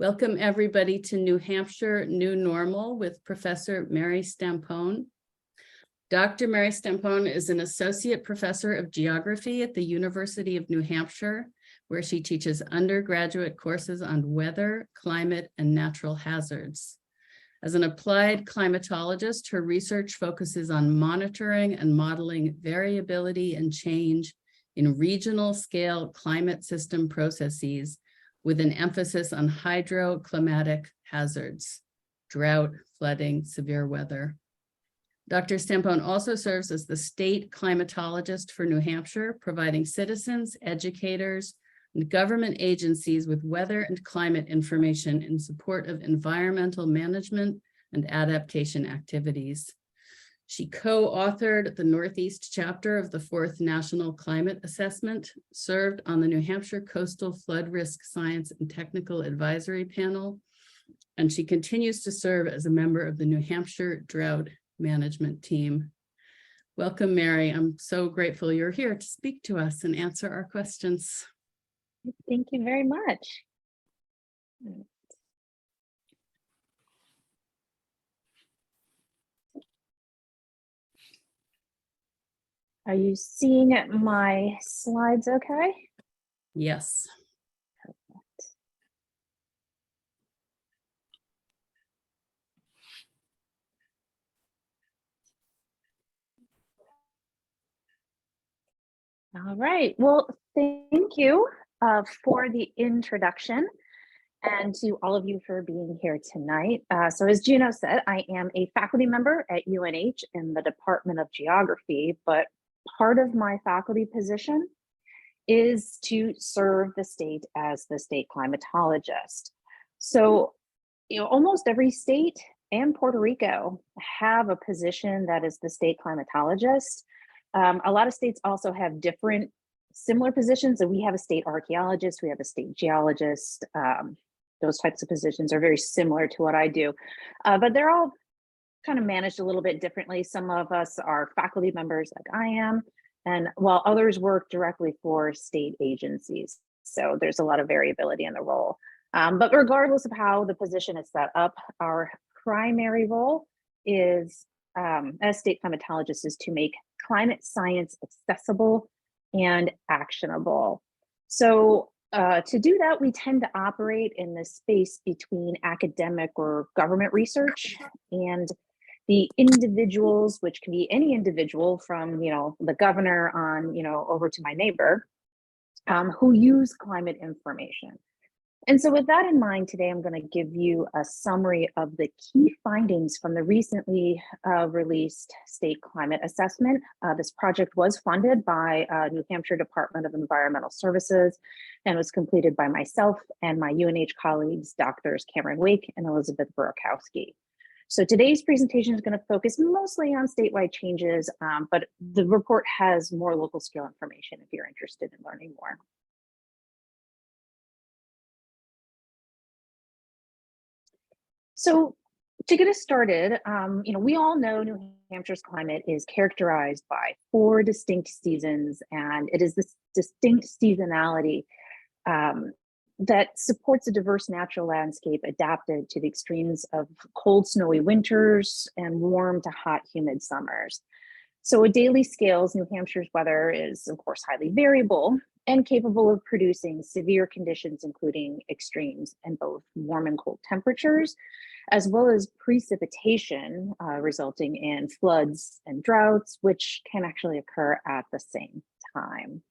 Welcome everybody to New Hampshire New Normal with Professor Mary Stampone. Dr. Mary Stampone is an associate professor of geography at the University of New Hampshire, where she teaches undergraduate courses on weather, climate, and natural hazards. As an applied climatologist, her research focuses on monitoring and modeling variability and change in regional scale climate system processes with an emphasis on hydroclimatic hazards, drought, flooding, severe weather. Dr. Stampone also serves as the state climatologist for New Hampshire, providing citizens, educators, and government agencies with weather and climate information in support of environmental management and adaptation activities. She co-authored the Northeast chapter of the 4th National Climate Assessment, served on the New Hampshire Coastal Flood Risk Science and Technical Advisory Panel, and she continues to serve as a member of the New Hampshire Drought Management Team. Welcome, Mary. I'm so grateful you're here to speak to us and answer our questions. Thank you very much. Are you seeing my slides okay? Yes. Perfect. All right. Well, thank you for the introduction and to all of you for being here tonight. So as Juno said, I am a faculty member at UNH in the Department of Geography, but part of my faculty position is to serve the state as the state climatologist. So, almost every state and Puerto Rico have a position that is the state climatologist. A lot of states also have different similar positions. So we have a state archaeologist, we have a state geologist. Those types of positions are very similar to what I do, but they're all kind of managed a little bit differently. Some of us are faculty members like I am, and while others work directly for state agencies. So there's a lot of variability in the role. But regardless of how the position is set up, our primary role is, as state climatologists, is to make climate science accessible and actionable. So to do that, we tend to operate in the space between academic or government research and the individuals, which can be any individual from, the governor on, over to my neighbor, who use climate information. And so with that in mind, today I'm going to give you a summary of the key findings from the recently released state climate assessment. This project was funded by New Hampshire Department of Environmental Services and was completed by myself and my UNH colleagues, Drs. Cameron Wake and Elizabeth Burakowski. So today's presentation is going to focus mostly on statewide changes, but the report has more local scale information if you're interested in learning more. So to get us started, we all know New Hampshire's climate is characterized by 4 distinct seasons, and it is this distinct seasonality that supports a diverse natural landscape adapted to the extremes of cold, snowy winters and warm to hot, humid summers. So at daily scales, New Hampshire's weather is, of course, highly variable and capable of producing severe conditions, including extremes in both warm and cold temperatures, as well as precipitation, resulting in floods and droughts, which can actually occur at the same time.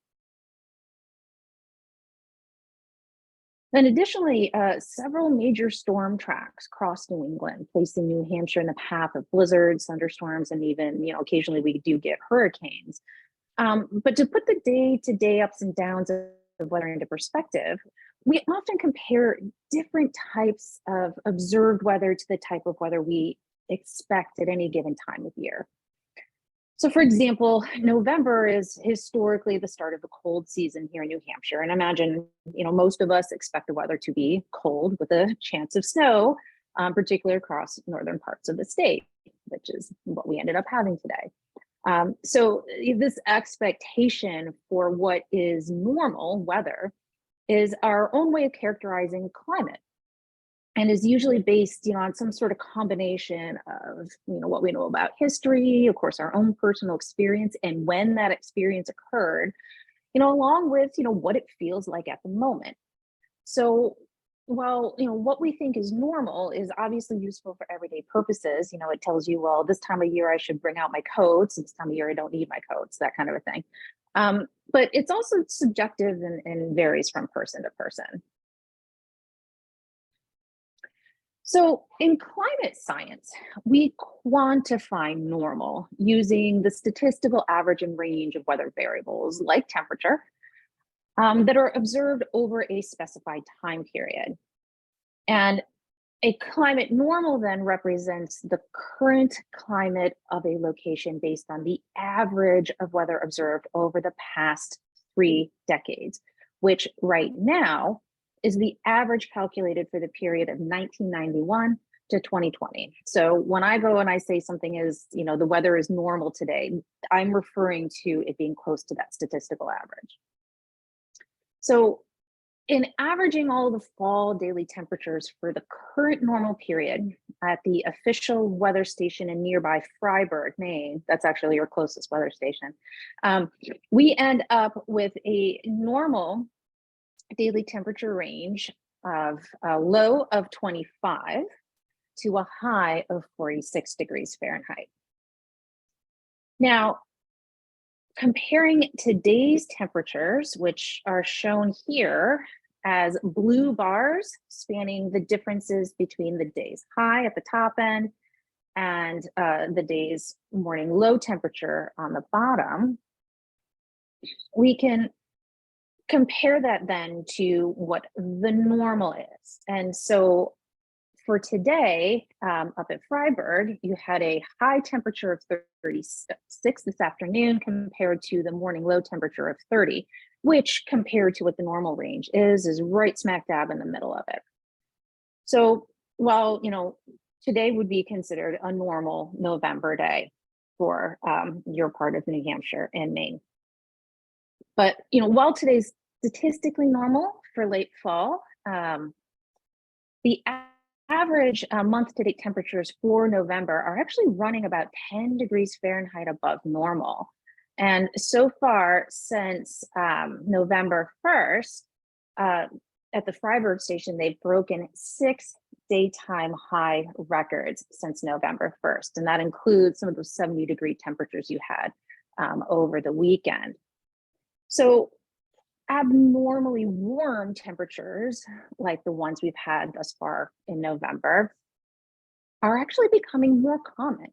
Then additionally, several major storm tracks cross New England, placing New Hampshire in the path of blizzards, thunderstorms, and even, occasionally we do get hurricanes. But to put the day-to-day ups and downs of weather into perspective, we often compare different types of observed weather to the type of weather we expect at any given time of year. So for example, November is historically the start of the cold season here in New Hampshire. And imagine, most of us expect the weather to be cold with a chance of snow, particularly across northern parts of the state, which is what we ended up having today. So this expectation for what is normal weather is our own way of characterizing climate. and is usually based, on some sort of combination of, what we know about history, of course, our own personal experience, and when that experience occurred, along with, what it feels like at the moment. So while, what we think is normal is obviously useful for everyday purposes, it tells you, well, this time of year I should bring out my coats, and this time of year I don't need my coats, that kind of a thing. But it's also subjective and varies from person to person. So in climate science, we quantify normal using the statistical average and range of weather variables like temperature that are observed over a specified time period. And a climate normal then represents the current climate of a location based on the average of weather observed over the past 3 decades, which right now is the average calculated for the period of 1991 to 2020. So when I go and I say something is, the weather is normal today, I'm referring to it being close to that statistical average. So in averaging all the fall daily temperatures for the current normal period at the official weather station in nearby Freiburg, Maine, that's actually your closest weather station, we end up with a normal daily temperature range of a low of 25 to a high of 46 degrees Fahrenheit. Now, comparing today's temperatures, which are shown here as blue bars spanning the differences between the day's high at the top end and the day's morning low temperature on the bottom, we can compare that then to what the normal is. And so for today, up at Freiburg, you had a high temperature of 36 this afternoon compared to the morning low temperature of 30, which compared to what the normal range is right smack dab in the middle of it. So while, today would be considered a normal November day for your part of New Hampshire and Maine. But, while today's statistically normal for late fall, the average month-to-date temperatures for November are actually running about 10 degrees Fahrenheit above normal. And so far since November 1st, at the Freiburg station, they've broken 6 daytime high records since November 1st. And that includes some of those 70-degree temperatures you had over the weekend. So abnormally warm temperatures, like the ones we've had thus far in November, are actually becoming more common.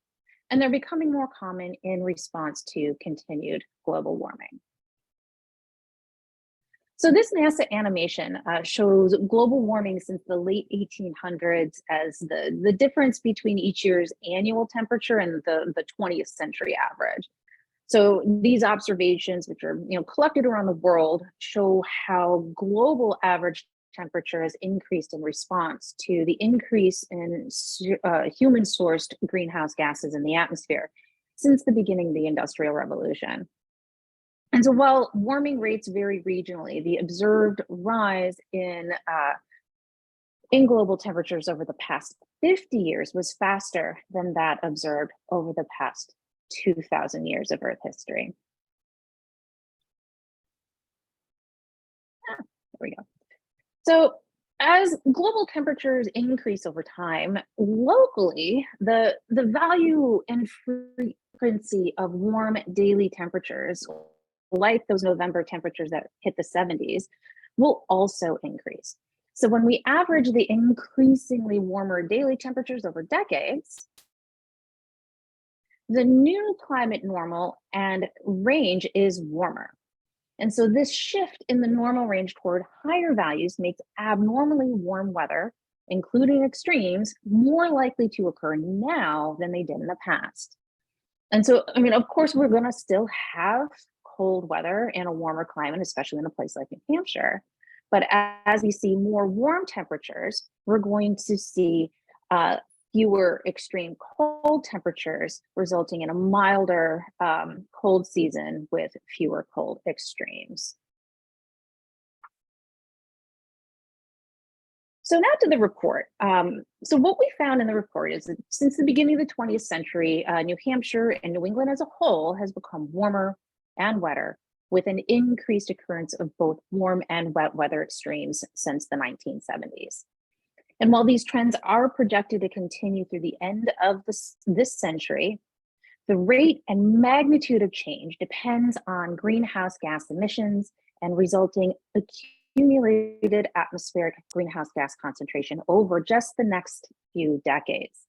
And they're becoming more common in response to continued global warming. So this NASA animation shows global warming since the late 1800s as the difference between each year's annual temperature and the 20th century average. So these observations, which are collected around the world, show how global average temperature has increased in response to the increase in human-sourced greenhouse gases in the atmosphere since the beginning of the Industrial Revolution. And so while warming rates vary regionally, the observed rise in global temperatures over the past 50 years was faster than that observed over the past 2,000 years of Earth history. There we go. So as global temperatures increase over time, locally, the value and frequency of warm daily temperatures, like those November temperatures that hit the 70s, will also increase. So when we average the increasingly warmer daily temperatures over decades, the new climate normal and range is warmer. And so this shift in the normal range toward higher values makes abnormally warm weather, including extremes, more likely to occur now than they did in the past. And so, of course, we're going to still have cold weather and a warmer climate, especially in a place like New Hampshire. But as we see more warm temperatures, we're going to see fewer extreme cold temperatures, resulting in a milder cold season with fewer cold extremes. So now to the report. So what we found in the report is that since the beginning of the 20th century, New Hampshire and New England as a whole has become warmer and wetter, with an increased occurrence of both warm and wet weather extremes since the 1970s. And while these trends are projected to continue through the end of this century, the rate and magnitude of change depends on greenhouse gas emissions and resulting accumulated atmospheric greenhouse gas concentration over just the next few decades.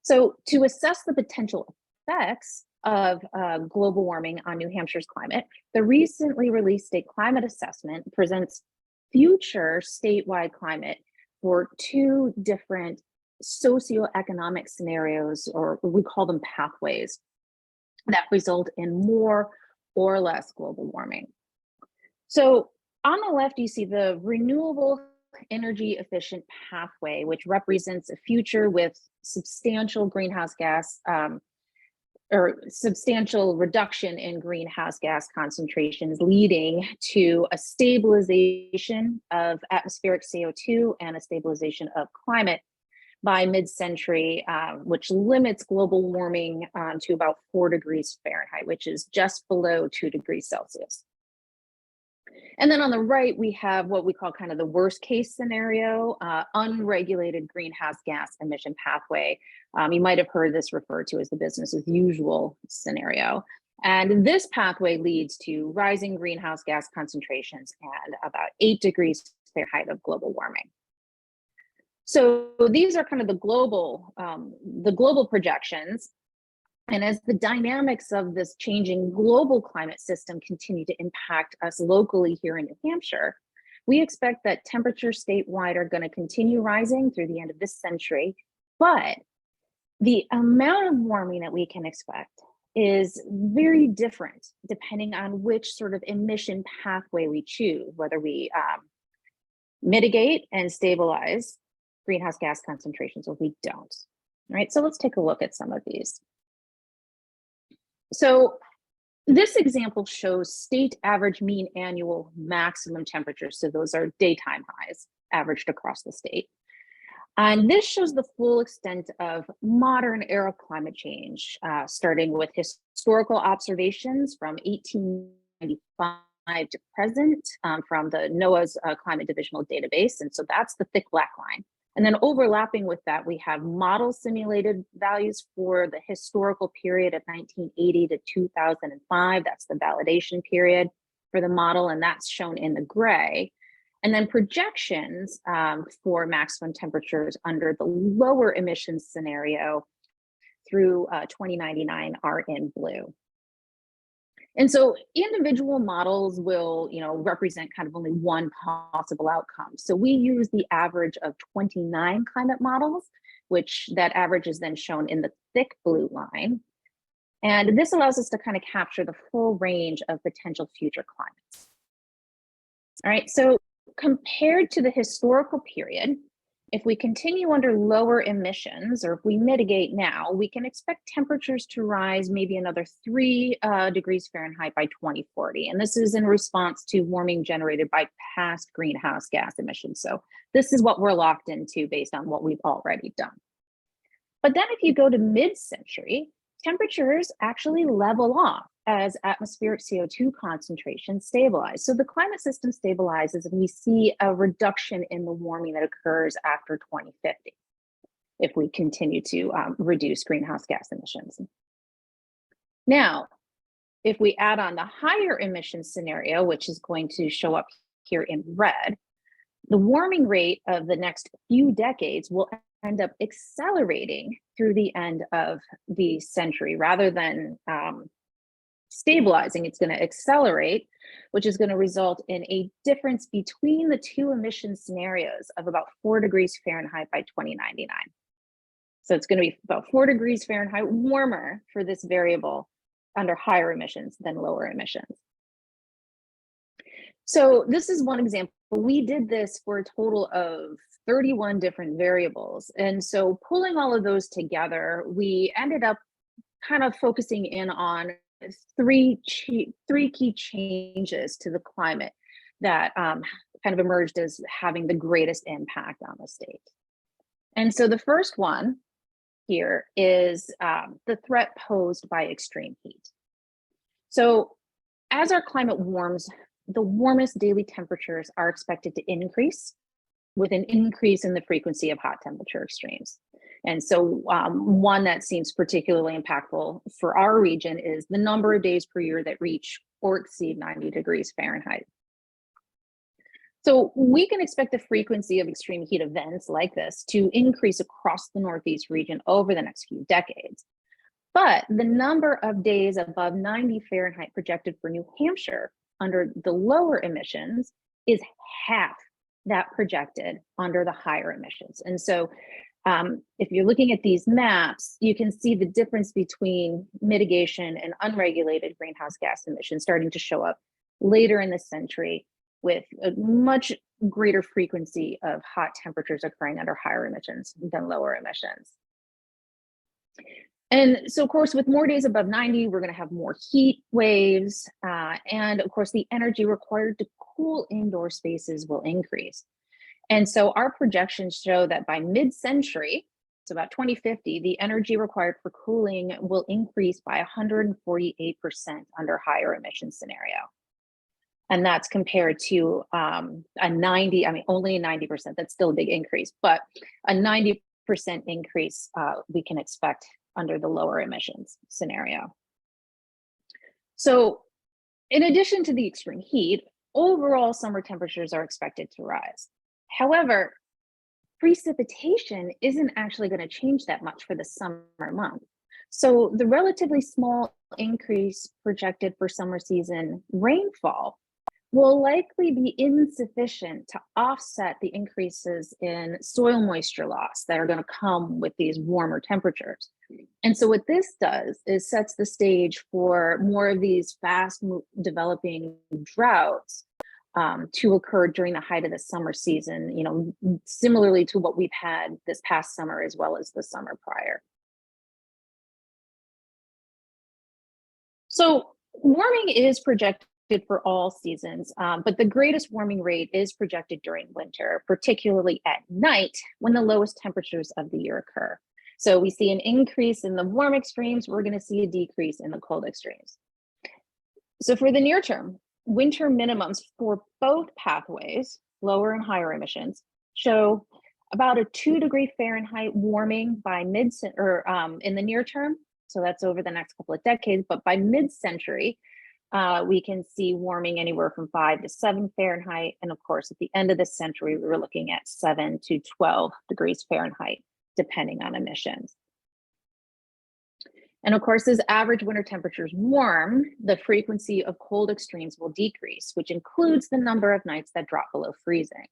So to assess the potential effects of global warming on New Hampshire's climate, the recently released state climate assessment presents future statewide climate for two different socioeconomic scenarios, or we call them pathways, that result in more or less global warming. So on the left, you see the renewable energy efficient pathway, which represents a future with substantial greenhouse gas or substantial reduction in greenhouse gas concentrations, leading to a stabilization of atmospheric CO2 and a stabilization of climate by mid-century, which limits global warming to about 4 degrees Fahrenheit, which is just below 2 degrees Celsius. And then on the right, we have what we call kind of the worst case scenario, unregulated greenhouse gas emission pathway. You might have heard this referred to as the business as usual scenario. And this pathway leads to rising greenhouse gas concentrations and about 8 degrees Fahrenheit of global warming. So these are kind of the global projections. And as the dynamics of this changing global climate system continue to impact us locally here in New Hampshire, we expect that temperatures statewide are going to continue rising through the end of this century. But the amount of warming that we can expect is very different depending on which sort of emission pathway we choose, whether we mitigate and stabilize greenhouse gas concentrations or we don't. All right, so let's take a look at some of these. So this example shows state average mean annual maximum temperatures. So those are daytime highs averaged across the state. And this shows the full extent of modern era climate change, starting with historical observations from 1895 to present from the NOAA's Climate Divisional Database. And so that's the thick black line. And then overlapping with that, we have model simulated values for the historical period of 1980 to 2005. That's the validation period for the model, and that's shown in the gray. And then projections for maximum temperatures under the lower emissions scenario through 2099 are in blue. And so individual models will, represent kind of only one possible outcome. So we use the average of 29 climate models, which that average is then shown in the thick blue line. And this allows us to kind of capture the full range of potential future climates. All right, so compared to the historical period, if we continue under lower emissions, or if we mitigate now, we can expect temperatures to rise maybe another 3 degrees Fahrenheit by 2040. And this is in response to warming generated by past greenhouse gas emissions. So this is what we're locked into based on what we've already done. But then if you go to mid-century, temperatures actually level off as atmospheric CO2 concentrations stabilize. So the climate system stabilizes and we see a reduction in the warming that occurs after 2050 if we continue to reduce greenhouse gas emissions. Now, if we add on the higher emission scenario, which is going to show up here in red, the warming rate of the next few decades will end up accelerating through the end of the century rather than stabilizing. It's going to accelerate, which is going to result in a difference between the two emission scenarios of about 4 degrees Fahrenheit by 2099. So it's going to be about 4 degrees Fahrenheit warmer for this variable under higher emissions than lower emissions. So this is one example. We did this for a total of 31 different variables. And so pulling all of those together, we ended up kind of focusing in on three key changes to the climate that kind of emerged as having the greatest impact on the state. And so the first one here is the threat posed by extreme heat. So as our climate warms, the warmest daily temperatures are expected to increase with an increase in the frequency of hot temperature extremes. And so one that seems particularly impactful for our region is the number of days per year that reach or exceed 90 degrees Fahrenheit. So we can expect the frequency of extreme heat events like this to increase across the Northeast region over the next few decades. But the number of days above 90 Fahrenheit projected for New Hampshire under the lower emissions is half that projected under the higher emissions. And so if you're looking at these maps, you can see the difference between mitigation and unregulated greenhouse gas emissions starting to show up later in the century, with a much greater frequency of hot temperatures occurring under higher emissions than lower emissions. And so, of course, with more days above 90, we're going to have more heat waves. And of course, the energy required to cool indoor spaces will increase. And so our projections show that by mid-century, so about 2050, the energy required for cooling will increase by 148% under higher emission scenario. And that's compared to a 90, I mean, only a 90%, that's still a big increase, but a 90% increase we can expect under the lower emissions scenario. So in addition to the extreme heat, overall summer temperatures are expected to rise. However, precipitation isn't actually going to change that much for the summer month. So the relatively small increase projected for summer season rainfall will likely be insufficient to offset the increases in soil moisture loss that are going to come with these warmer temperatures. And so what this does is sets the stage for more of these fast developing droughts to occur during the height of the summer season, you know, similarly to what we've had this past summer as well as the summer prior. So warming is projected for all seasons, but the greatest warming rate is projected during winter, particularly at night when the lowest temperatures of the year occur. So we see an increase in the warm extremes, we're going to see a decrease in the cold extremes. So for the near term, winter minimums for both pathways, lower and higher emissions, show about a 2-degree Fahrenheit warming by in the near term. So that's over the next couple of decades, but by mid-century, we can see warming anywhere from 5 to 7 Fahrenheit. And of course, at the end of the century, we were looking at 7 to 12 degrees Fahrenheit, depending on emissions. And of course, as average winter temperatures warm, the frequency of cold extremes will decrease, which includes the number of nights that drop below freezing.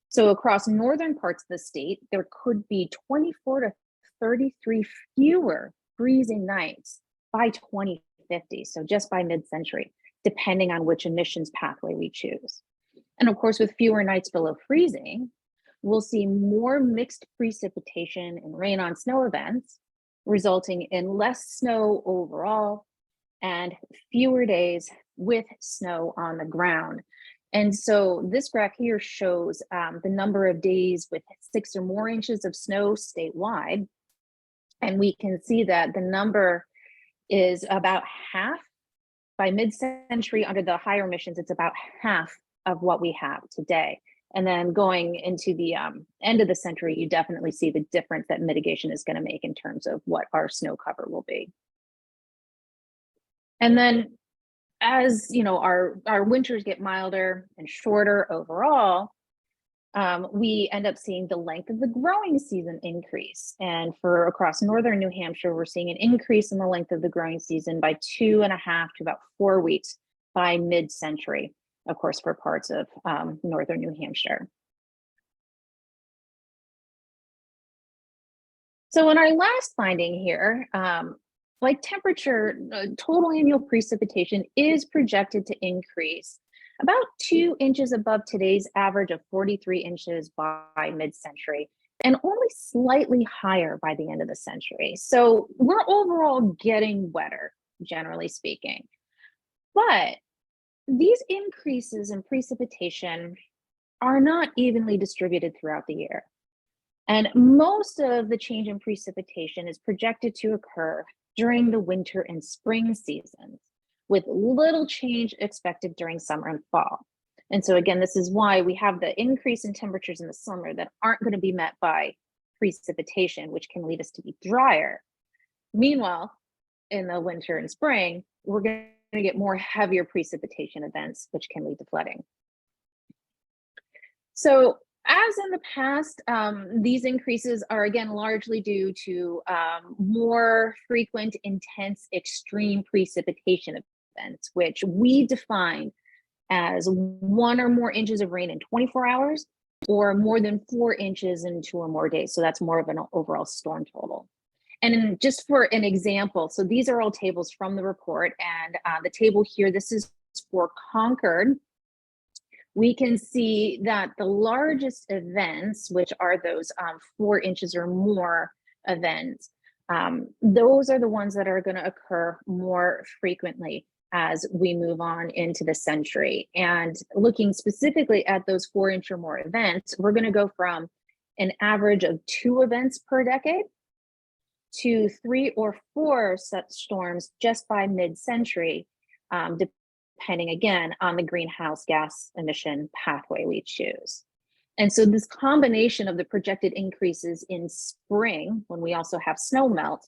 So across northern parts of the state, there could be 24 to 33 fewer freezing nights by 2050, so just by mid-century, depending on which emissions pathway we choose. And of course, with fewer nights below freezing, we'll see more mixed precipitation and rain on snow events, resulting in less snow overall and fewer days with snow on the ground. And so this graph here shows the number of days with 6 or more inches of snow statewide. And we can see that the number is about half. By mid-century under the higher emissions, it's about half of what we have today. And then going into the end of the century, you definitely see the difference that mitigation is going to make in terms of what our snow cover will be. And then as you know, our winters get milder and shorter overall, we end up seeing the length of the growing season increase. And for across northern New Hampshire, we're seeing an increase in the length of the growing season by 2.5 to about 4 weeks by mid-century, of course, for parts of northern New Hampshire. So in our last finding here, like temperature, total annual precipitation is projected to increase about 2 inches above today's average of 43 inches by mid-century, and only slightly higher by the end of the century. So we're overall getting wetter, generally speaking. But these increases in precipitation are not evenly distributed throughout the year. And most of the change in precipitation is projected to occur during the winter and spring seasons, with little change expected during summer and fall. And so again, this is why we have the increase in temperatures in the summer that aren't going to be met by precipitation, which can lead us to be drier. Meanwhile, in the winter and spring, we're going to get more heavier precipitation events, which can lead to flooding. So as in the past, these increases are again largely due to more frequent, intense, extreme precipitation events, which we define as 1 or more inches of rain in 24 hours or more than 4 inches in 2 or more days. So that's more of an overall storm total. And just for an example, so these are all tables from the report, and the table here, this is for Concord. We can see that the largest events, which are those 4 inches or more events, those are the ones that are going to occur more frequently as we move on into the century. And looking specifically at those 4 inch or more events, we're going to go from an average of 2 events per decade to 3 or 4 such storms just by mid-century, depending again on the greenhouse gas emission pathway we choose. And so this combination of the projected increases in spring, when we also have snow melt,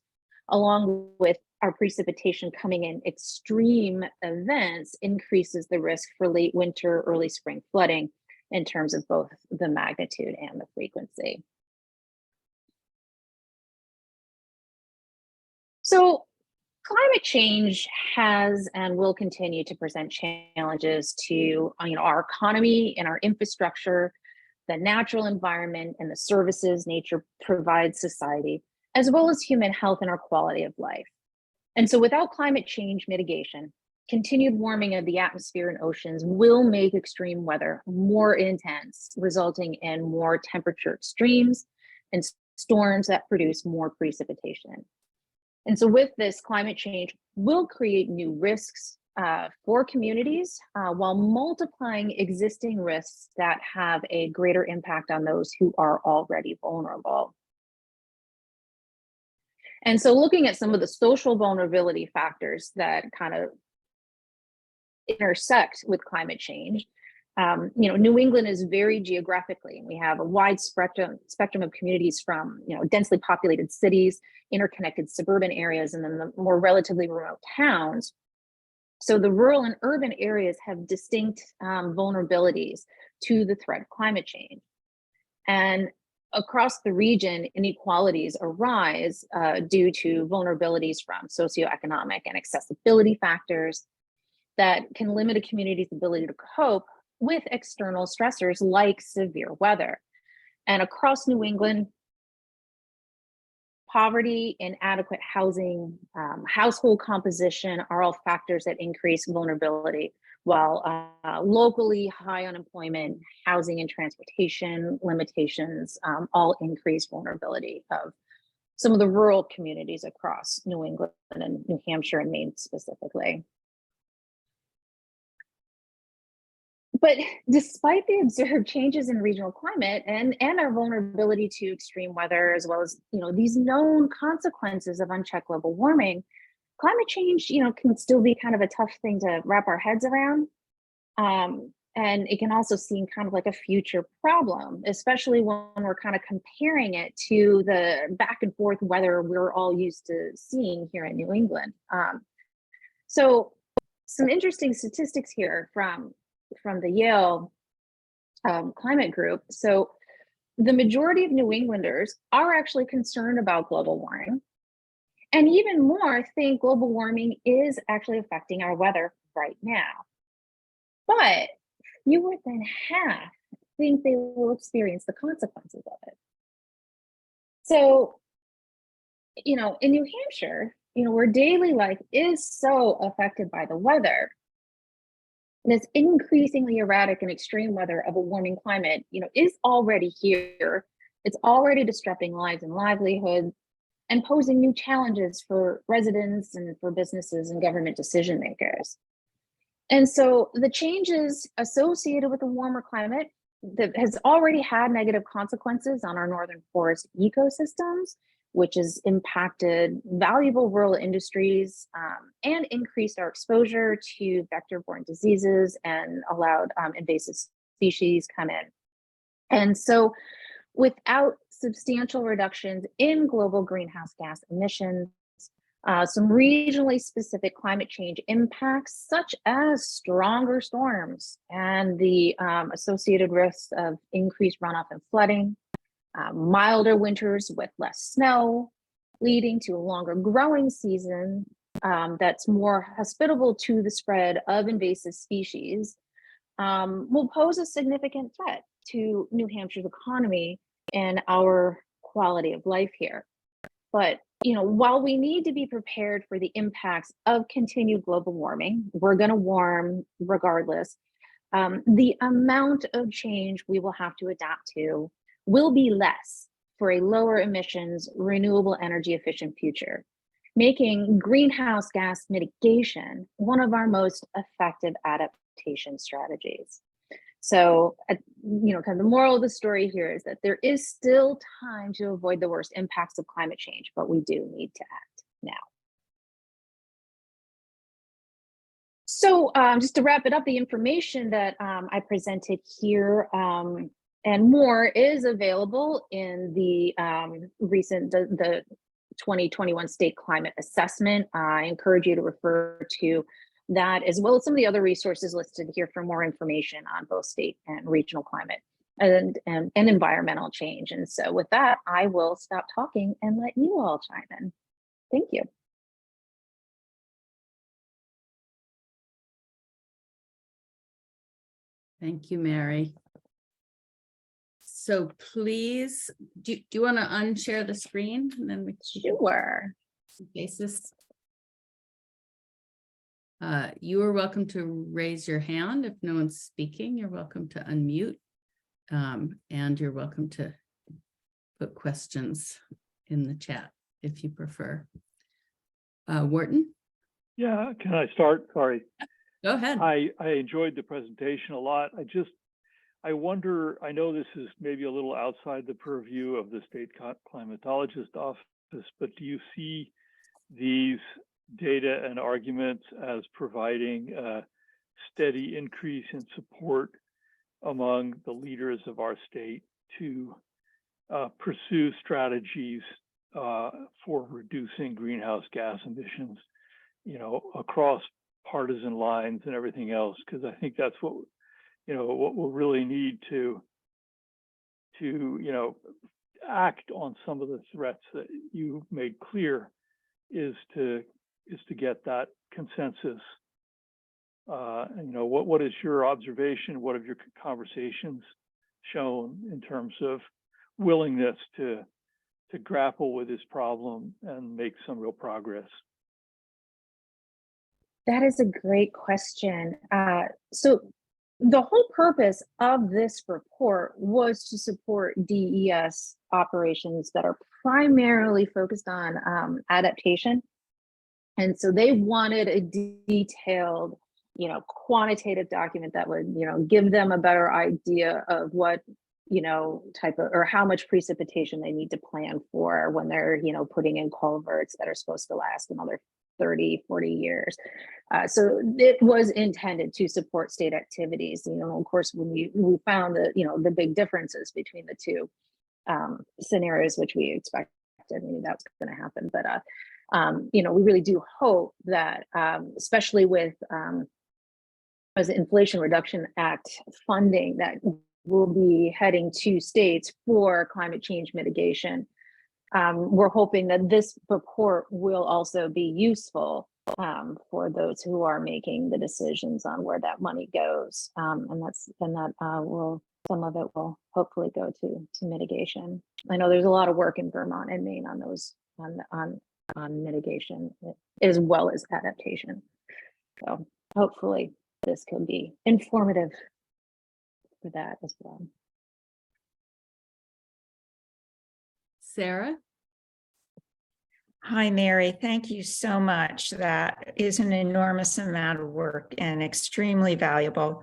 along with our precipitation coming in extreme events, increases the risk for late winter, early spring flooding in terms of both the magnitude and the frequency. So climate change has and will continue to present challenges to our economy and our infrastructure, the natural environment, and the services nature provides society, as well as human health and our quality of life. And so without climate change mitigation, continued warming of the atmosphere and oceans will make extreme weather more intense, resulting in more temperature extremes and storms that produce more precipitation. And so with this, climate change will create new risks for communities while multiplying existing risks that have a greater impact on those who are already vulnerable. And so looking at some of the social vulnerability factors that kind of intersect with climate change, New England is very geographically, we have a wide spectrum of communities from, densely populated cities, interconnected suburban areas, and then the more relatively remote towns. So the rural and urban areas have distinct vulnerabilities to the threat of climate change. And across the region, inequalities arise due to vulnerabilities from socioeconomic and accessibility factors that can limit a community's ability to cope with external stressors like severe weather. And across New England, poverty, inadequate housing, household composition are all factors that increase vulnerability, while locally high unemployment, housing and transportation limitations all increase vulnerability of some of the rural communities across New England and New Hampshire and Maine specifically. But despite the observed changes in regional climate and our vulnerability to extreme weather, as well as these known consequences of unchecked global warming, climate change can still be kind of a tough thing to wrap our heads around. And it can also seem kind of like a future problem, especially when we're kind of comparing it to the back and forth weather we're all used to seeing here in New England. So some interesting statistics here from the Yale climate group. So the majority of New Englanders are actually concerned about global warming, and even more think global warming is actually affecting our weather right now. But fewer than half think they will experience the consequences of it. So, in New Hampshire, where daily life is so affected by the weather, this increasingly erratic and extreme weather of a warming climate, is already here. It's already disrupting lives and livelihoods and posing new challenges for residents and for businesses and government decision makers. And so the changes associated with a warmer climate that has already had negative consequences on our northern forest ecosystems, which has impacted valuable rural industries and increased our exposure to vector-borne diseases and allowed invasive species come in. And so without substantial reductions in global greenhouse gas emissions, some regionally specific climate change impacts, such as stronger storms and the associated risks of increased runoff and flooding, milder winters with less snow, leading to a longer growing season that's more hospitable to the spread of invasive species, will pose a significant threat to New Hampshire's economy and our quality of life here. But while we need to be prepared for the impacts of continued global warming, we're going to warm regardless. The amount of change we will have to adapt to will be less for a lower emissions, renewable energy efficient future, making greenhouse gas mitigation one of our most effective adaptation strategies. So, kind of the moral of the story here is that there is still time to avoid the worst impacts of climate change, but we do need to act now. So just to wrap it up, the information that I presented here and more is available in the the 2021 State Climate Assessment. I encourage you to refer to that, as well as some of the other resources listed here for more information on both state and regional climate and environmental change. And so with that, I will stop talking and let you all chime in. Thank you. Thank you, Mary. So please, do you want to unshare the screen and then we Sure. Basis. You are welcome to raise your hand. If no one's speaking, you're welcome to unmute. And you're welcome to put questions in the chat if you prefer. Wharton? Yeah, can I start? Sorry. Go ahead. I enjoyed the presentation a lot. I wonder, I know this is maybe a little outside the purview of the State Climatologist Office, but do you see these data and arguments as providing a steady increase in support among the leaders of our state to pursue strategies for reducing greenhouse gas emissions, across partisan lines and everything else? Because I think that's what we'll really need to act on some of the threats that you made clear is to get that consensus. What is your observation? What have your conversations shown in terms of willingness to grapple with this problem and make some real progress? That is a great question. So the whole purpose of this report was to support DES operations that are primarily focused on adaptation. And so they wanted a detailed, quantitative document that would, give them a better idea of what, type of, or how much precipitation they need to plan for when they're, putting in culverts that are supposed to last another 30, 40 years. So it was intended to support state activities. Of course, when we found that, the big differences between the two scenarios, which we expected, that's going to happen. But, we really do hope that, especially with as the Inflation Reduction Act funding that will be heading to states for climate change mitigation, we're hoping that this report will also be useful for those who are making the decisions on where that money goes, some of it will hopefully go to mitigation. I know there's a lot of work in Vermont and Maine on those on mitigation as well as adaptation. So hopefully this can be informative for that as well. Sarah? Hi, Mary. Thank you so much. That is an enormous amount of work and extremely valuable.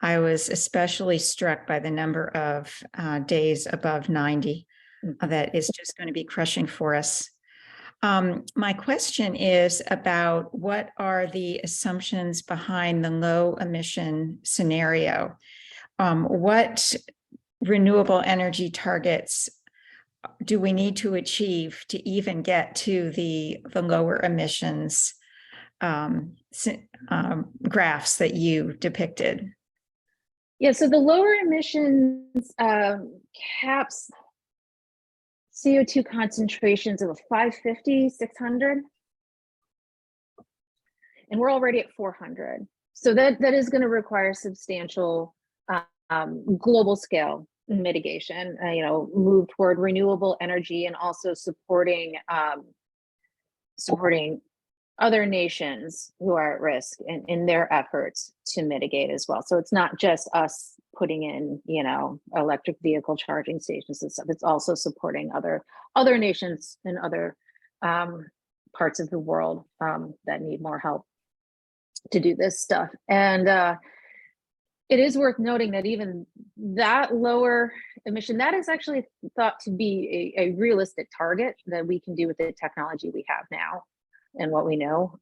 I was especially struck by the number of days above 90. That is just going to be crushing for us. My question is about what are the assumptions behind the low emission scenario? What renewable energy targets do we need to achieve to even get to the lower emissions graphs that you depicted? Yeah, so the lower emissions caps CO2 concentrations of 550, 600. And we're already at 400. So that is going to require substantial global scale mitigation, move toward renewable energy and also supporting other nations who are at risk in their efforts to mitigate as well. So it's not just us putting in, electric vehicle charging stations and stuff. It's also supporting other nations and other parts of the world that need more help to do this stuff. And it is worth noting that even that lower emission, that is actually thought to be a realistic target that we can do with the technology we have now and what we know.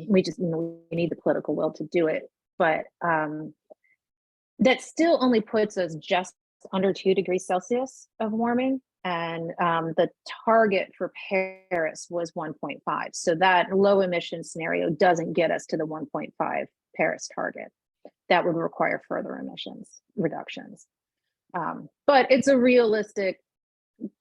We just we need the political will to do it. But that still only puts us just under 2 degrees Celsius of warming. And the target for Paris was 1.5. So that low emission scenario doesn't get us to the 1.5 Paris target. That would require further emissions reductions. But it's a realistic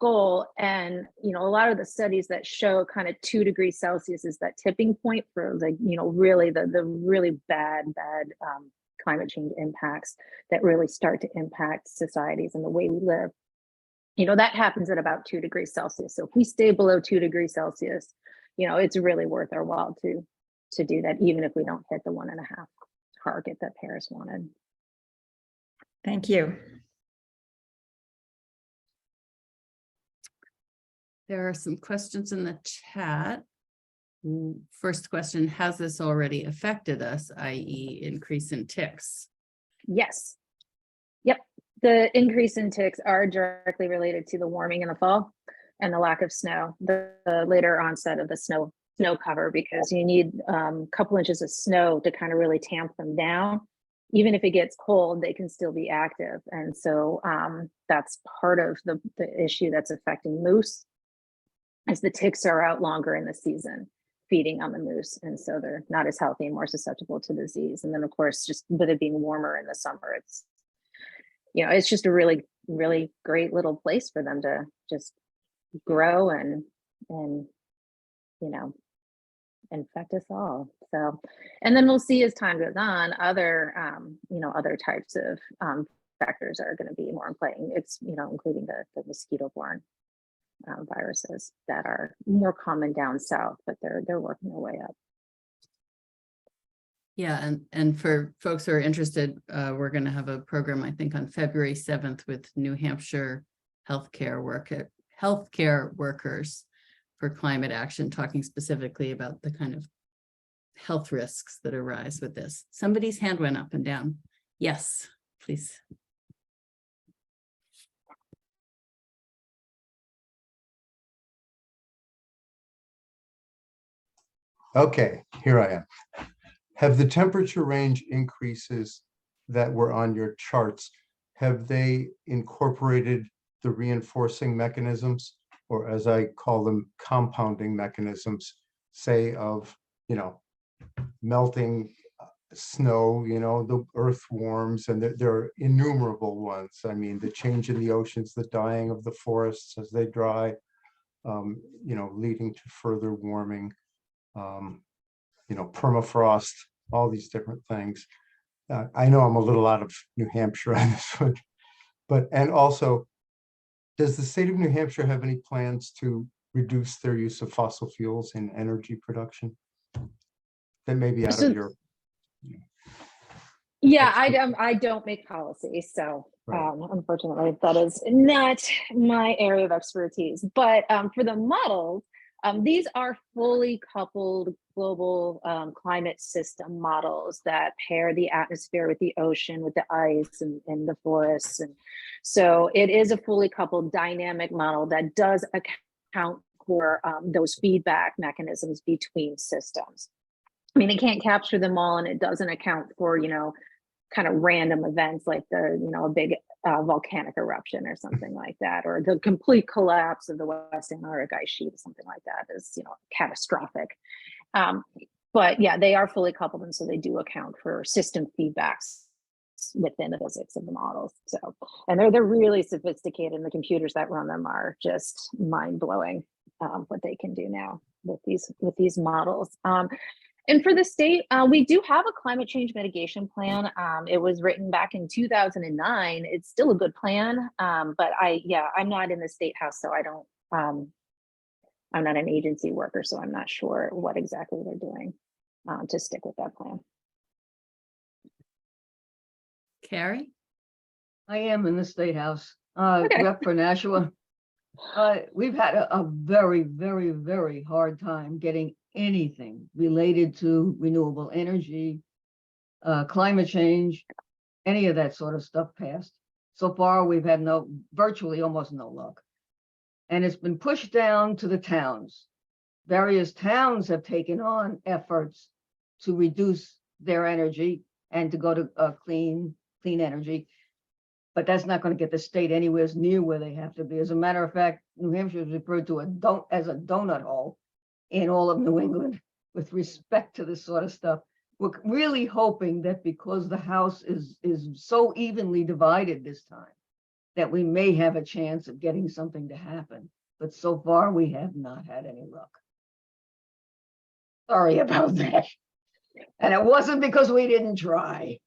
goal. And, a lot of the studies that show kind of 2 degrees Celsius is that tipping point for really the really bad climate change impacts that really start to impact societies and the way we live. That happens at about 2 degrees Celsius. So if we stay below 2 degrees Celsius, it's really worth our while to do that, even if we don't hit the 1.5 target that Paris wanted. Thank you. There are some questions in the chat. First question, has this already affected us, i.e. increase in ticks? Yes. Yep. The increase in ticks are directly related to the warming in the fall and the lack of snow, the later onset of the snow cover, because you need a couple inches of snow to kind of really tamp them down. Even if it gets cold, they can still be active. And so that's part of the issue that's affecting moose, as the ticks are out longer in the season feeding on the moose. And so they're not as healthy and more susceptible to disease. And then of course, just with it being warmer in the summer, it's just a really, really great little place for them to just grow and infect us all. So, and then we'll see as time goes on, other types of factors are going to be more in play. It's, including the mosquito-borne viruses that are more common down south, but they're working their way up. Yeah, and for folks who are interested, we're going to have a program, I think, on February 7th with New Hampshire healthcare workers for climate action, talking specifically about the kind of health risks that arise with this. Somebody's hand went up and down. Yes, please. Okay, here I am. Have the temperature range increases that were on your charts, have they incorporated the reinforcing mechanisms, or as I call them, compounding mechanisms, say of, melting snow, the earth warms, and there are innumerable ones. I mean, the change in the oceans, the dying of the forests as they dry, leading to further warming. Permafrost, all these different things. I know I'm a little out of New Hampshire on this one, and also, does the state of New Hampshire have any plans to reduce their use of fossil fuels in energy production? That may be out of your. Yeah, I don't make policy, so Right. Unfortunately, that is not my area of expertise. But for the models, These are fully coupled global climate system models that pair the atmosphere with the ocean, with the ice and the forests. And so it is a fully coupled dynamic model that does account for those feedback mechanisms between systems. I mean, it can't capture them all, and it doesn't account for, kind of random events like a big volcanic eruption or something like that, or the complete collapse of the West Antarctic ice sheet, something like that is, catastrophic. But yeah, they are fully coupled, and so they do account for system feedbacks within the physics of the models. So, and they're really sophisticated, and the computers that run them are just mind blowing. What they can do now with these models. And for the state, we do have a climate change mitigation plan. It was written back in 2009. It's still a good plan, but I'm not in the state house, so I don't. I'm not an agency worker, so I'm not sure what exactly they're doing to stick with that plan. Carrie? I am in the State House, Okay. rep for Nashua. We've had a very, very, very hard time getting anything related to renewable energy, climate change, any of that sort of stuff passed. So far, we've had virtually almost no luck. And it's been pushed down to the towns. Various towns have taken on efforts to reduce their energy and to go to clean energy. But that's not going to get the state anywhere near where they have to be. As a matter of fact, New Hampshire is referred to as a donut hole in all of New England with respect to this sort of stuff. We're really hoping that because the House is so evenly divided this time, that we may have a chance of getting something to happen. But so far, we have not had any luck. Sorry about that. And it wasn't because we didn't try.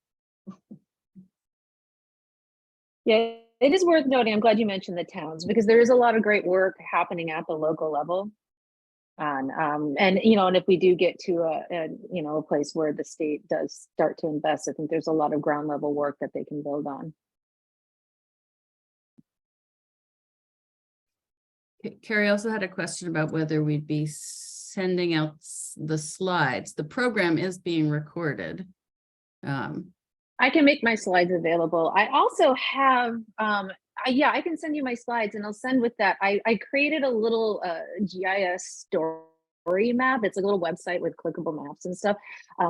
Yeah, it is worth noting. I'm glad you mentioned the towns, because there is a lot of great work happening at the local level. And if we do get to a place where the state does start to invest, I think there's a lot of ground level work that they can build on. Carrie also had a question about whether we'd be sending out the slides. The program is being recorded. I can make my slides available. I also have, I can send you my slides, and I'll send with that. I created a little GIS story map. It's a little website with clickable maps and stuff.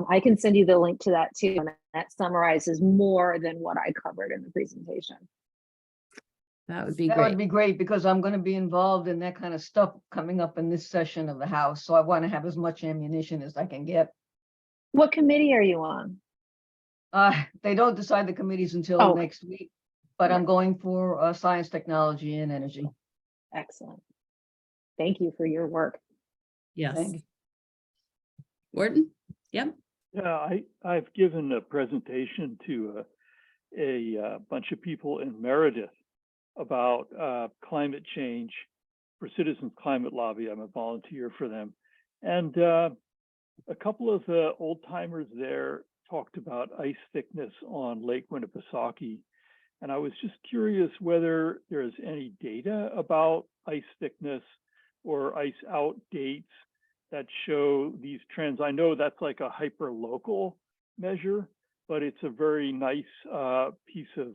I can send you the link to that too. And that summarizes more than what I covered in the presentation. That would be That great. would be great, because I'm going to be involved in that kind of stuff coming up in this session of the House. So I want to have as much ammunition as I can get. What committee are you on? They don't decide the committees until Okay. next week, but I'm going for science, technology, and energy. Excellent. Thank you for your work. Yes. Thank you. Wharton? Yep. Yeah, I've given a presentation to a bunch of people in Meredith about climate change for Citizens Climate Lobby. I'm a volunteer for them. And a couple of the old timers there talked about ice thickness on Lake Winnipesaukee. And I was just curious whether there's any data about ice thickness or ice out dates that show these trends. I know that's like a hyper local measure, but it's a very nice piece of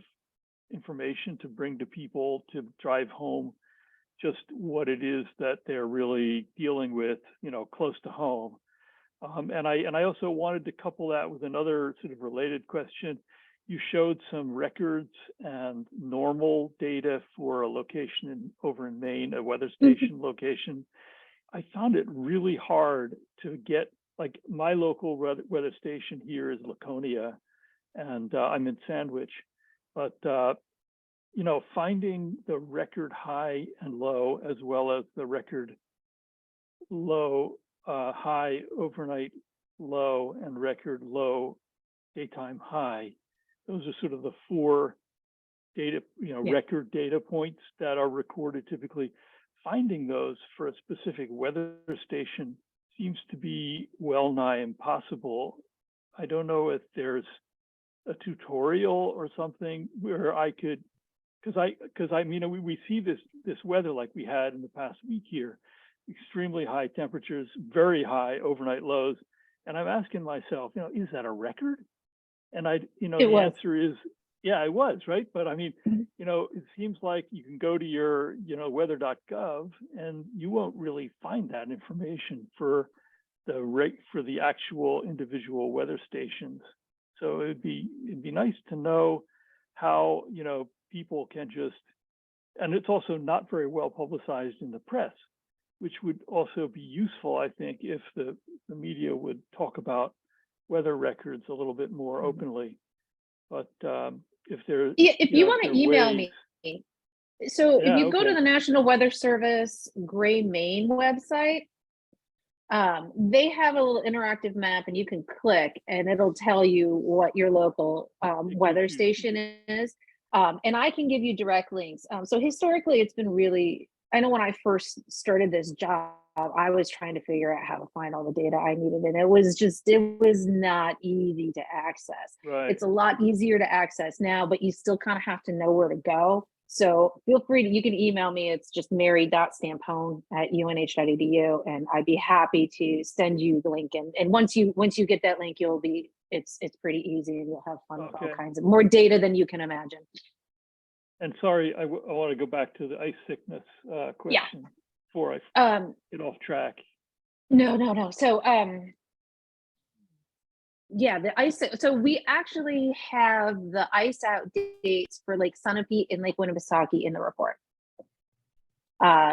information to bring to people to drive home just what it is that they're really dealing with, close to home. And I also wanted to couple that with another sort of related question. You showed some records and normal data for a location over in Maine, a weather station location. I found it really hard to get, like, my local weather station here is Laconia, and I'm in Sandwich, but finding the record high and low, as well as the record low, high overnight low, and record low daytime high. Those are sort of the four data, record data points that are recorded typically. Finding those for a specific weather station seems to be well nigh impossible. I don't know if there's a tutorial or something where I could, because we see this weather like we had in the past week here, extremely high temperatures, very high overnight lows. And I'm asking myself, is that a record? And the answer is, yeah, it was, right? But I mean, it seems like you can go to your, weather.gov and you won't really find that information for the actual individual weather stations. So it'd be nice to know how, people can just, and it's also not very well publicized in the press, which would also be useful, I think, if the media would talk about weather records a little bit more openly. But if there, if you want to email ways, me, so if you go to okay. the National Weather Service Gray Maine website, they have a little interactive map, and you can click, and it'll tell you what your local weather station is. And I can give you direct links. So historically, it's been really, I know when I first started this job, I was trying to figure out how to find all the data I needed. And it was not easy to access. Right. It's a lot easier to access now, but you still kind of have to know where to go. So feel free to, you can email me. It's just mary.stampone@unh.edu. And I'd be happy to send you the link. And once you get that link, it's pretty easy, and you'll have fun with all kinds of more data than you can imagine. And sorry, I want to go back to the ice thickness question before I get off track. No. So the ice. So we actually have the ice out dates for Lake Sunapee and Lake Winnipesaukee in the report.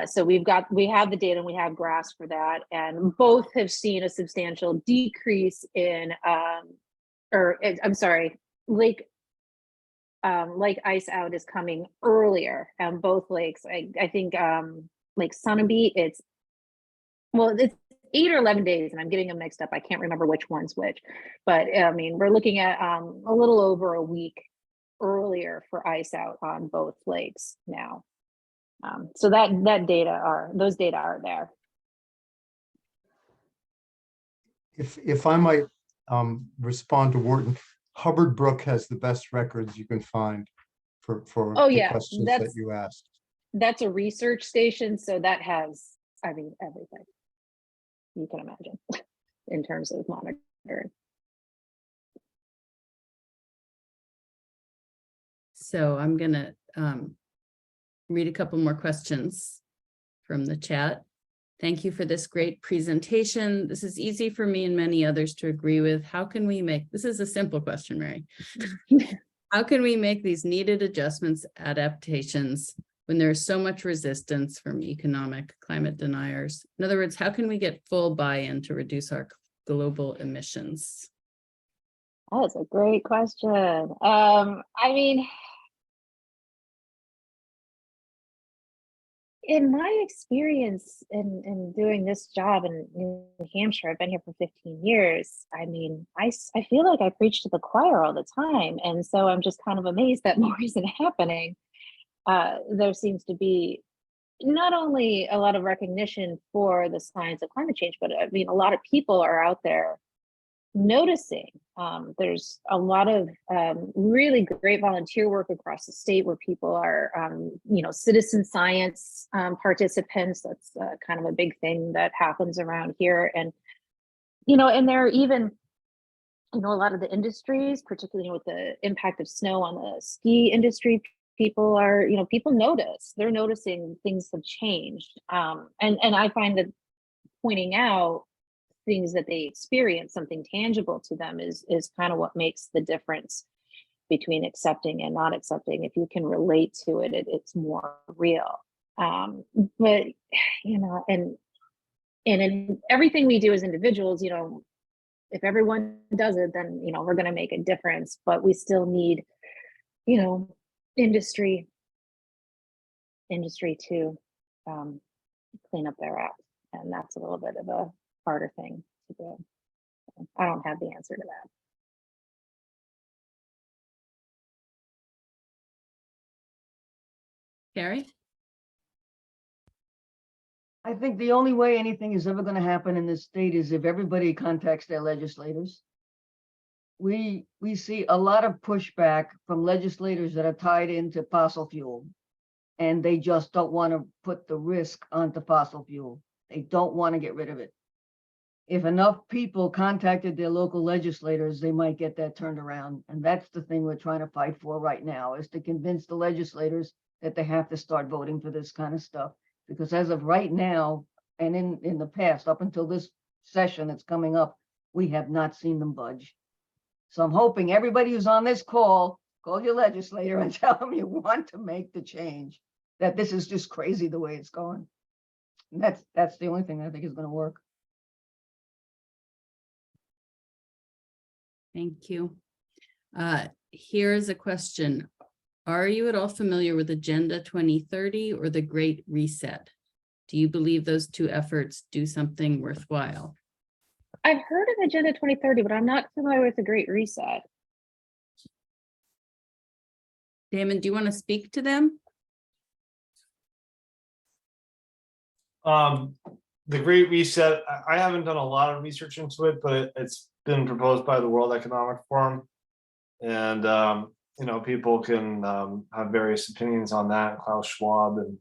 So we have the data, and we have graphs for that, and both have seen a substantial decrease in lake ice out is coming earlier on both lakes. I think Lake Sunapee, it's 8 or 11 days, and I'm getting them mixed up. I can't remember which one's which, but I mean, we're looking at a little over a week earlier for ice out on both lakes now. So those data are there. If I might respond to Wharton, Hubbard Brook has the best records you can find for the questions that you asked. That's a research station, so that has, everything you can imagine in terms of monitoring. So I'm gonna read a couple more questions from the chat. Thank you for this great presentation. This is easy for me and many others to agree with. How can we make, this is a simple question, Mary. How can we make these needed adjustments, adaptations, when there's so much resistance from economic climate deniers? In other words, how can we get full buy-in to reduce our global emissions? Oh, that's a great question. In my experience in doing this job in New Hampshire, I've been here for 15 years. I feel like I preach to the choir all the time. And so I'm just kind of amazed that more isn't happening. There seems to be not only a lot of recognition for the science of climate change, but a lot of people are out there noticing. There's a lot of really great volunteer work across the state where people are, citizen science participants. That's kind of a big thing that happens around here. And, and there are even, a lot of the industries, particularly with the impact of snow on the ski industry, people notice. They're noticing things have changed. And I find that pointing out things that they experience, something tangible to them, is kind of what makes the difference between accepting and not accepting. If you can relate to it, it's more real. But and in everything we do as individuals, if everyone does it, then we're going to make a difference. But we still need industry to clean up their act, and that's a little bit of a harder thing to do. I don't have the answer to that. Carrie? I think the only way anything is ever going to happen in this state is if everybody contacts their legislators. We see a lot of pushback from legislators that are tied into fossil fuel, and they just don't want to put the risk onto fossil fuel. They don't want to get rid of it. If enough people contacted their local legislators, they might get that turned around. And that's the thing we're trying to fight for right now, is to convince the legislators that they have to start voting for this kind of stuff. Because as of right now, and in the past, up until this session that's coming up, we have not seen them budge. So I'm hoping everybody who's on this call your legislator and tell them you want to make the change, that this is just crazy the way it's going. And that's the only thing I think is going to work. Thank you. Here's a question. Are you at all familiar with Agenda 2030 or the Great Reset? Do you believe those two efforts do something worthwhile? I've heard of Agenda 2030, but I'm not familiar with the Great Reset. Damon, do you want to speak to them? The Great Reset, I haven't done a lot of research into it, but it's been proposed by the World Economic Forum. And, you know, people can have various opinions on that, Klaus Schwab. And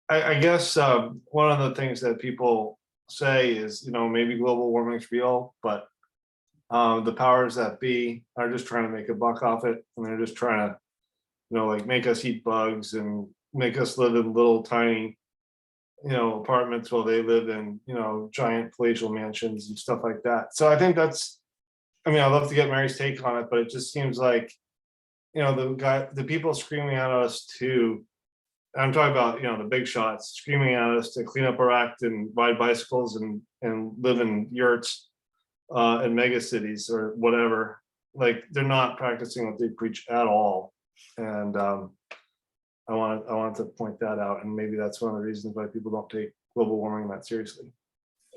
I guess one of the things that people say is, you know, maybe global warming is real, but the powers that be are just trying to make a buck off it. And they're just trying to, you know, like make us eat bugs and make us live in little tiny, you know, apartments while they live in, you know, giant palatial mansions and stuff like that. So I think that's, I mean, I'd love to get Mary's take on it, but it just seems like, you know, the people screaming at us to, I'm talking about, you know, the big shots screaming at us to clean up our act and ride bicycles and live in yurts in mega cities or whatever. Like, they're not practicing what they preach at all. And I wanted to point that out, and maybe that's one of the reasons why people don't take global warming that seriously.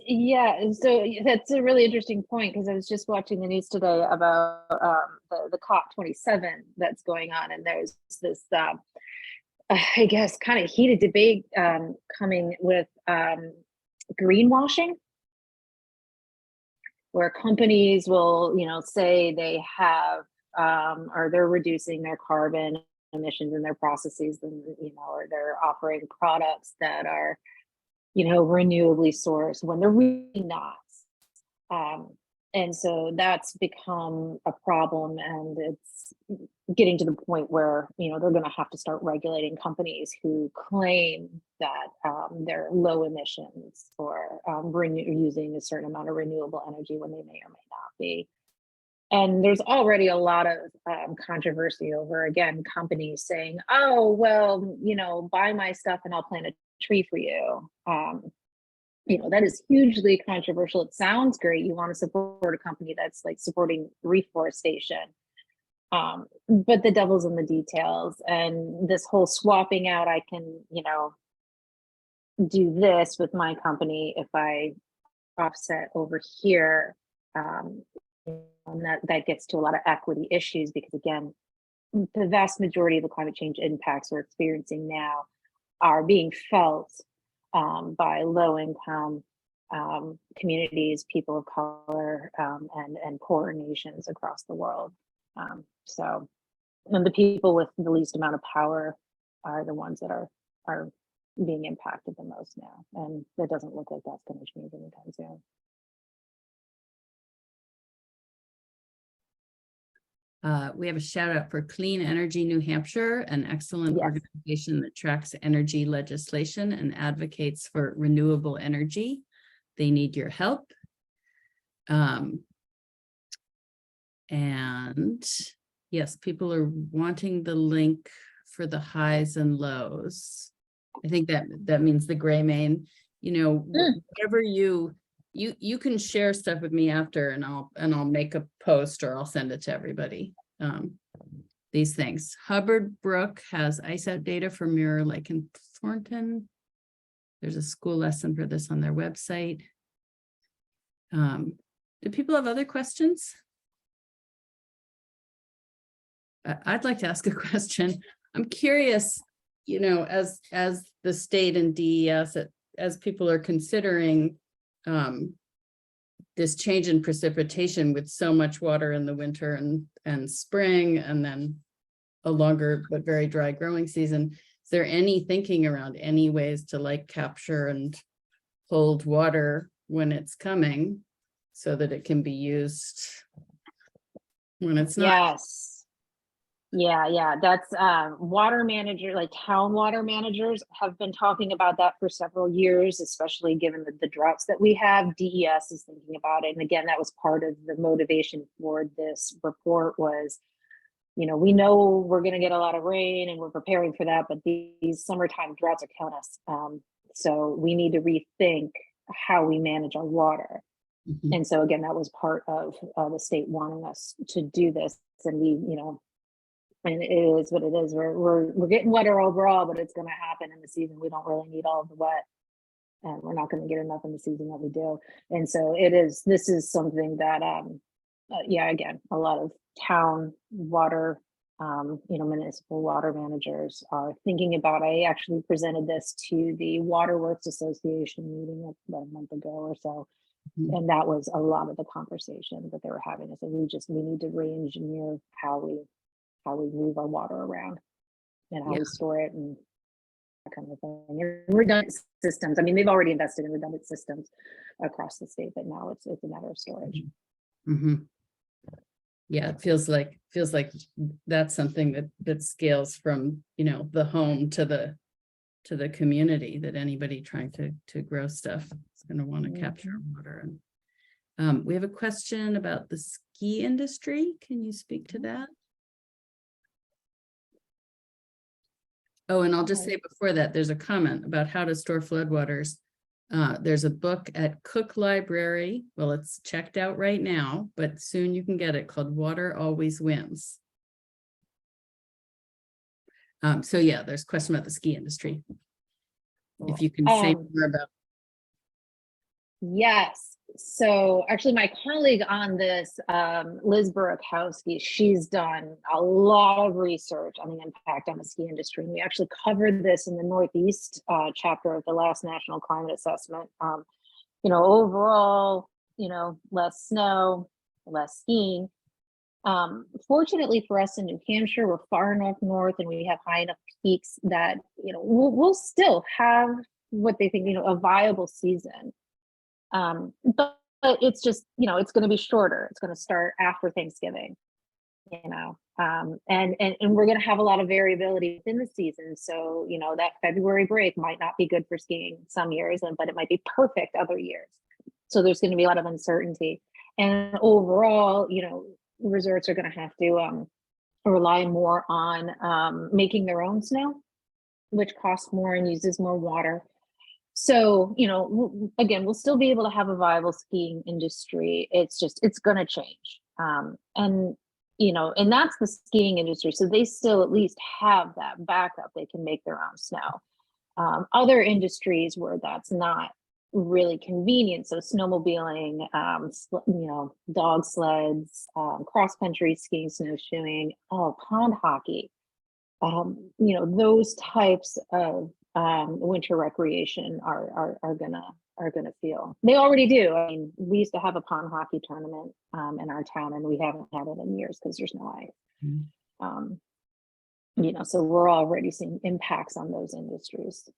Yeah, so that's a really interesting point, because I was just watching the news today about the COP27 that's going on, and there's this, I guess, kind of heated debate coming with greenwashing, where companies will, you know, say they have or they're reducing their carbon emissions in their processes, and, you know, or they're offering products that are, you know, renewably sourced when they're really not. And so that's become a problem, and it's getting to the point where, you know, they're going to have to start regulating companies who claim that they're low emissions or using a certain amount of renewable energy when they may or may not be. And there's already a lot of controversy over, again, companies saying, oh, well, you know, buy my stuff and I'll plant a tree for you. You know, that is hugely controversial. It sounds great. You want to support a company that's like supporting reforestation. But the devil's in the details, and this whole swapping out, I can, you know, do this with my company if I offset over here. And that gets to a lot of equity issues, because again, the vast majority of the climate change impacts we're experiencing now are being felt by low-income communities, people of color, and poorer nations across the world. So, and the people with the least amount of power are the ones that are being impacted the most now, and it doesn't look like that's going to change anytime soon. We have a shout out for Clean Energy New Hampshire, an excellent Yes. organization that tracks energy legislation and advocates for renewable energy. They need your help. And yes, people are wanting the link for the highs and lows. I think that means the gray main, you know, whatever you can share stuff with me after, and I'll make a post, or I'll send it to everybody. These things. Hubbard Brook has ice out data for Mirror Lake and Thornton. There's a school lesson for this on their website. Do people have other questions? I'd like to ask a question. I'm curious, you know, as the state and DES, as people are considering this change in precipitation with so much water in the winter and spring, and then a longer but very dry growing season, is there any thinking around any ways to like capture and hold water when it's coming so that it can be used when it's not. Yes. Yeah, that's water manager, like town water managers have been talking about that for several years, especially given the droughts that we have. DES is thinking about it. And again, that was part of the motivation for this report was, we know we're going to get a lot of rain and we're preparing for that, but these summertime droughts are killing us. So we need to rethink how we manage our water. Mhm. And so again, that was part of the state wanting us to do this. And we, and it is what it is. We're getting wetter overall, but it's going to happen in the season. We don't really need all of the wet, and we're not going to get enough in the season that we do. And so this is something that, again, a lot of town water, municipal water managers are thinking about. I actually presented this to the Waterworks Association meeting about a month ago or so. Mhm. And that was a lot of the conversation that they were having. So we need to re-engineer how we move our water around and how Yeah. we store it and that kind of thing. And redundant systems. I mean, they've already invested in redundant systems across the state, but now it's a matter of storage. Mhm. Yeah, it feels like that's something that scales from, the home to the community, that anybody trying to grow stuff is going to want to capture water. And we have a question about the ski industry. Can you speak to that? Oh, and I'll just say before that, there's a comment about how to store floodwaters. There's a book at Cook Library. Well, it's checked out right now, but soon you can get it, called Water Always Wins. So yeah, there's a question about the ski industry. If you can say more about. Yes. So actually my colleague on this, Liz Burakowski, she's done a lot of research on the impact on the ski industry. And we actually covered this in the Northeast chapter of the last National Climate Assessment. Overall, less snow, less skiing. Fortunately for us in New Hampshire, we're far enough north and we have high enough peaks that, we'll still have what they think, a viable season. But it's just, it's going to be shorter. It's going to start after Thanksgiving, and we're going to have a lot of variability within the season. So, that February break might not be good for skiing some years, but it might be perfect other years. So there's going to be a lot of uncertainty. And overall, resorts are going to have to rely more on making their own snow, which costs more and uses more water. So, again, we'll still be able to have a viable skiing industry. It's going to change. And that's the skiing industry. So they still at least have that backup. They can make their own snow. Other industries where that's not really convenient. So snowmobiling, dog sleds, cross-country skiing, snowshoeing, pond hockey. Those types of winter recreation are gonna feel. They already do. I mean, we used to have a pond hockey tournament in our town, and we haven't had it in years because there's no ice. So we're already seeing impacts on those industries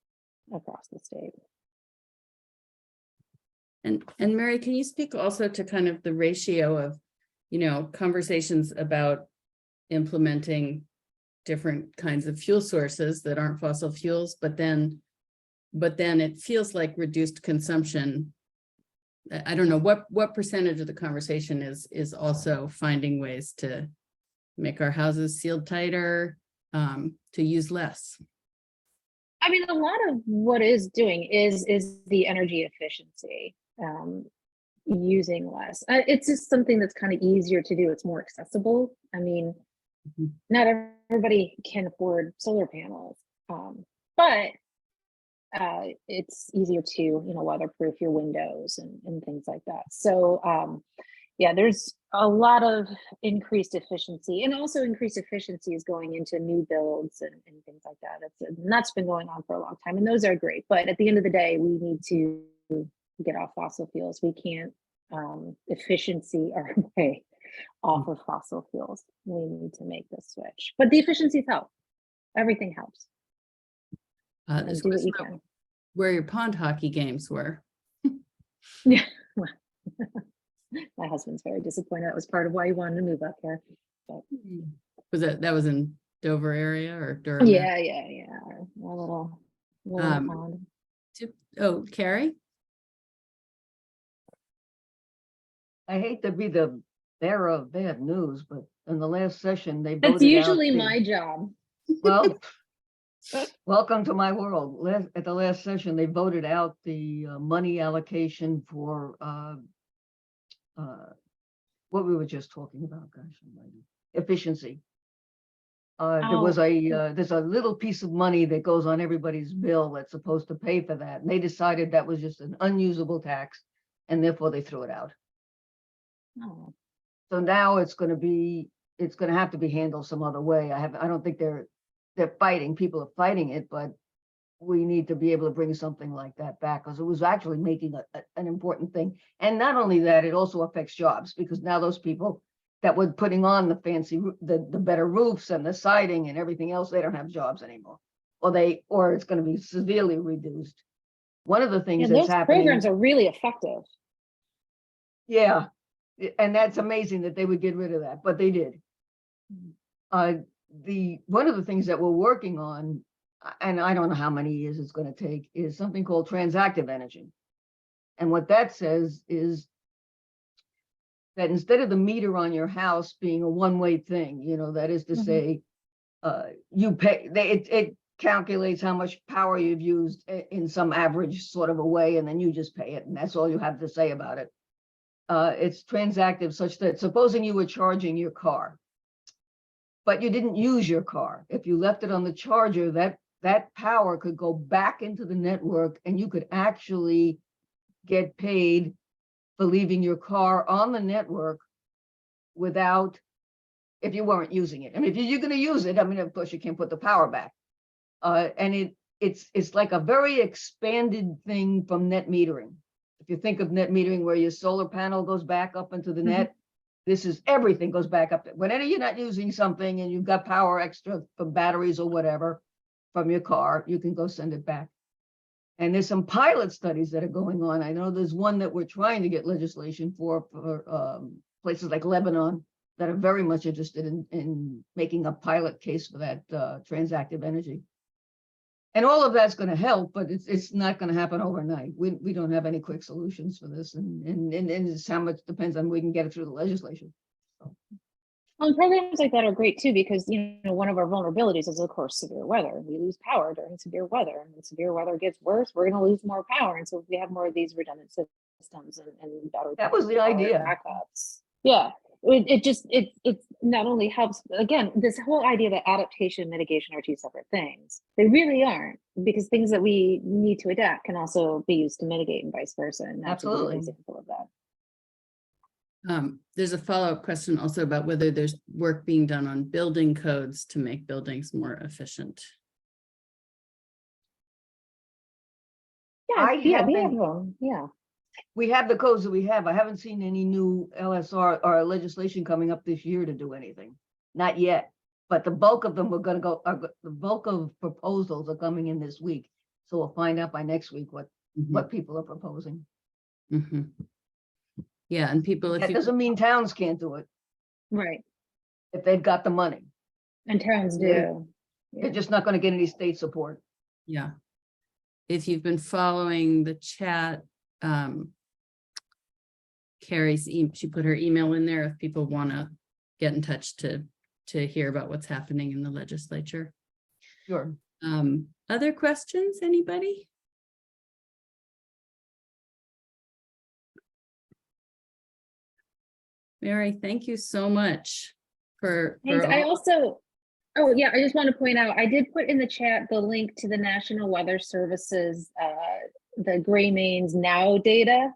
across the state. And Mary, can you speak also to kind of the ratio of, conversations about implementing different kinds of fuel sources that aren't fossil fuels, but then it feels like reduced consumption. I don't know what percentage of the conversation is also finding ways to make our houses sealed tighter, to use less. I mean, a lot of what is doing is the energy efficiency, using less. It's just something that's kind of easier to do. It's more accessible. I mean, not everybody can afford solar panels, but it's easier to, weatherproof your windows and things like that. So there's a lot of increased efficiency, and also increased efficiency is going into new builds and things like that. That's been going on for a long time, and those are great. But at the end of the day, we need to get off fossil fuels. We can't efficiency our way off of fossil fuels. We need to make this switch, but the efficiencies help. Everything helps. There's Do what you question can. where your pond hockey games were. Yeah. My husband's very disappointed. That was part of why he wanted to move up here. But, that was in Dover area or Durham? yeah. A little Um, pond. Oh, Carrie? I hate to be the bearer of bad news, but in the last session, they That's voted out usually the- my job. Well, welcome to my world. At the last session, they voted out the money allocation for what we were just talking about, gosh, almighty, efficiency. There's a little piece of money that goes on everybody's bill that's supposed to pay for that. And they decided that was just an unusable tax, and therefore they threw it out. Oh. So now it's going to have to be handled some other way. I don't think they're fighting. People are fighting it, but we need to be able to bring something like that back, because it was actually making an important thing. And not only that, it also affects jobs, because now those people that were putting on the fancy, the better roofs and the siding and everything else, they don't have jobs anymore, or it's going to be severely reduced. One of the things Yeah, that's those happening. programs are really effective. Yeah, and that's amazing that they would get rid of that, but they did. One of the things that we're working on, and I don't know how many years it's going to take, is something called transactive energy. And what that says is that instead of the meter on your house being a one-way thing, that is to say, you pay, it calculates how much power you've used in some average sort of a way, and then you just pay it, and that's all you have to say about it. It's transactive, such that supposing you were charging your car, but you didn't use your car. If you left it on the charger, that power could go back into the network, and you could actually get paid for leaving your car on the network without, if you weren't using it. I mean, if you're going to use it, I mean, of course you can't put the power back. And it's like a very expanded thing from net metering. If you think of net metering, where your solar panel goes back up into the net, this is everything goes back up. Whenever you're not using something and you've got power extra from batteries or whatever from your car, you can go send it back. And there's some pilot studies that are going on. I know there's one that we're trying to get legislation for places like Lebanon that are very much interested in making a pilot case for that transactive energy. And all of that's going to help, but it's not going to happen overnight. We don't have any quick solutions for this, and it's how much depends on we can get it through the legislation. So. Well, programs like that are great too, because one of our vulnerabilities is, of course, severe weather. We lose power during severe weather, and when severe weather gets worse, we're going to lose more power. And so if we have more of these redundant systems and battery, that was the idea. Backups. Yeah, it not only helps. Again, this whole idea that adaptation and mitigation are two separate things. They really aren't, because things that we need to adapt can also be used to mitigate, and vice versa. And that's Absolutely a good example of that. There's a follow-up question also about whether there's work being done on building codes to make buildings more efficient. Yeah, we have them. Yeah. We have the codes that we have. I haven't seen any new LSR or legislation coming up this year to do anything. Not yet. But the bulk of them are going to go, the bulk of proposals are coming in this week. So we'll find out by next week what people are proposing. Yeah, and people, That doesn't mean towns can't do it. Right. If they've got the money. And towns do. They're just not going to get any state support. Yeah. If you've been following the chat, Carrie's, she put her email in there if people want to get in touch to hear about what's happening in the legislature. Sure. Other questions, anybody? Mary, thank you so much for Thanks. I also, oh yeah, I just want to point out, I did put in the chat the link to the National Weather Service's, the Gray Mains Now data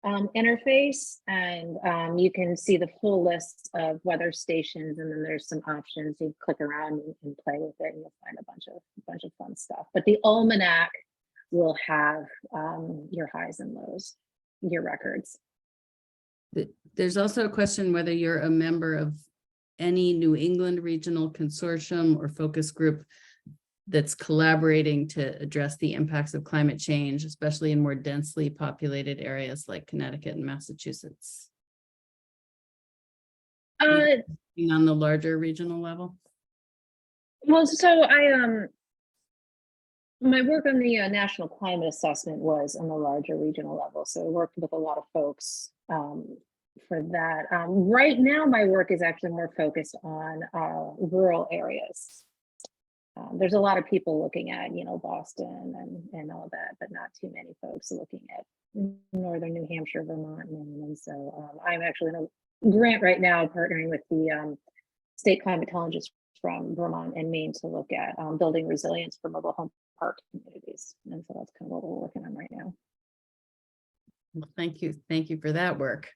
interface, and you can see the full list of weather stations, and then there's some options. You click around and play with it, and you'll find a bunch of fun stuff. But the almanac will have your highs and lows, your records. There's also a question whether you're a member of any New England regional consortium or focus group that's collaborating to address the impacts of climate change, especially in more densely populated areas like Connecticut and Massachusetts? Uh, On the larger regional level? well, so my work on the National Climate Assessment was on the larger regional level. So I worked with a lot of folks for that. Right now, my work is actually more focused on rural areas. There's a lot of people looking at, Boston and all that, but not too many folks looking at northern New Hampshire, Vermont, Maine. And so I'm actually in a grant right now partnering with the state climatologist from Vermont and Maine to look at building resilience for mobile home park communities. And so that's kind of what we're working on right now. Well, thank you. Thank you for that work.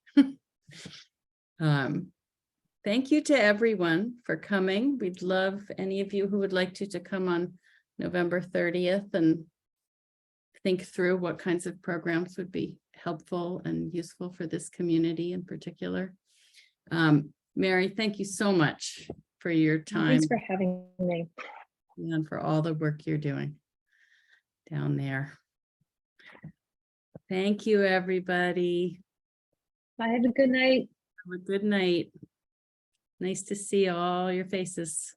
Thank you to everyone for coming. We'd love any of you who would like to come on November 30th and think through what kinds of programs would be helpful and useful for this community in particular. Mary, thank you so much for your time. Thanks for having me. And for all the work you're doing down there. Thank you, everybody. Bye. Have a good night. Have a good night. Nice to see all your faces.